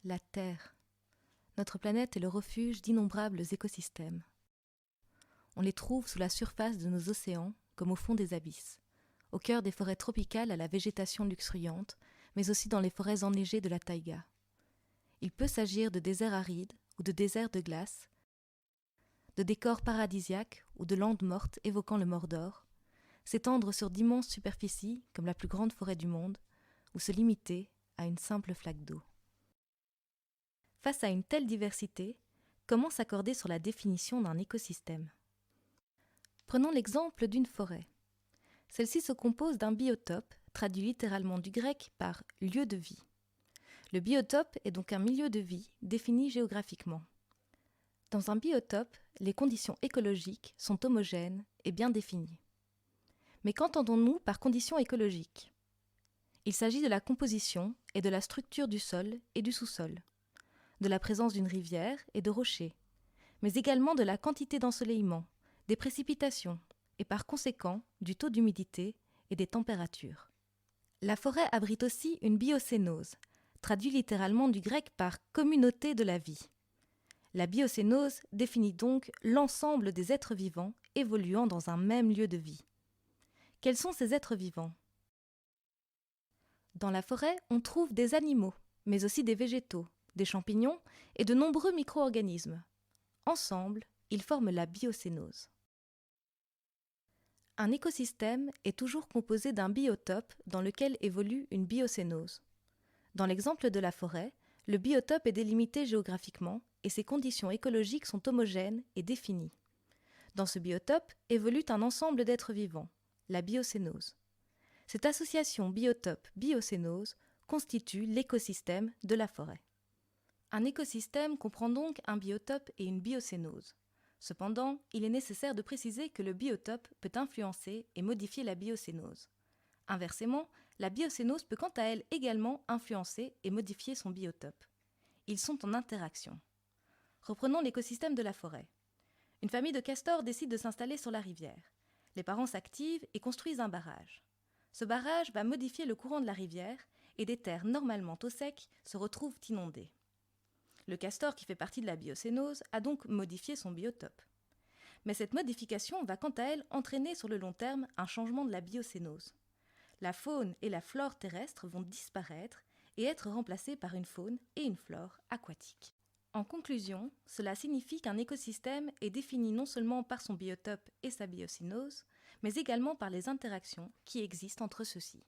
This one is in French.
la Terre. Notre planète est le refuge d'innombrables écosystèmes. On les trouve sous la surface de nos océans comme au fond des abysses, au cœur des forêts tropicales à la végétation luxuriante, mais aussi dans les forêts enneigées de la taïga. Il peut s'agir de déserts arides ou de déserts de glace, de décors paradisiaques ou de landes mortes évoquant le Mordor, s'étendre sur d'immenses superficies comme la plus grande forêt du monde, ou se limiter à une simple flaque d'eau. Face à une telle diversité, comment s'accorder sur la définition d'un écosystème ? Prenons l'exemple d'une forêt. Celle-ci se compose d'un biotope, traduit littéralement du grec par « lieu de vie ». Le biotope est donc un milieu de vie défini géographiquement. Dans un biotope, les conditions écologiques sont homogènes et bien définies. Mais qu'entendons-nous par conditions écologiques ? Il s'agit de la composition et de la structure du sol et du sous-sol, de la présence d'une rivière et de rochers, mais également de la quantité d'ensoleillement, des précipitations et par conséquent du taux d'humidité et des températures. La forêt abrite aussi une biocénose, traduit littéralement du grec par « communauté de la vie ». La biocénose définit donc l'ensemble des êtres vivants évoluant dans un même lieu de vie. Quels sont ces êtres vivants ? Dans la forêt, on trouve des animaux, mais aussi des végétaux, des champignons et de nombreux micro-organismes. Ensemble, ils forment la biocénose. Un écosystème est toujours composé d'un biotope dans lequel évolue une biocénose. Dans l'exemple de la forêt, le biotope est délimité géographiquement et ses conditions écologiques sont homogènes et définies. Dans ce biotope évolue un ensemble d'êtres vivants, la biocénose. Cette association biotope-biocénose constitue l'écosystème de la forêt. Un écosystème comprend donc un biotope et une biocénose. Cependant, il est nécessaire de préciser que le biotope peut influencer et modifier la biocénose. Inversement, la biocénose peut quant à elle également influencer et modifier son biotope. Ils sont en interaction. Reprenons l'écosystème de la forêt. Une famille de castors décide de s'installer sur la rivière. Les parents s'activent et construisent un barrage. Ce barrage va modifier le courant de la rivière et des terres normalement au sec se retrouvent inondées. Le castor qui fait partie de la biocénose a donc modifié son biotope. Mais cette modification va quant à elle entraîner sur le long terme un changement de la biocénose. La faune et la flore terrestres vont disparaître et être remplacées par une faune et une flore aquatiques. En conclusion, cela signifie qu'un écosystème est défini non seulement par son biotope et sa biocénose, mais également par les interactions qui existent entre ceux-ci.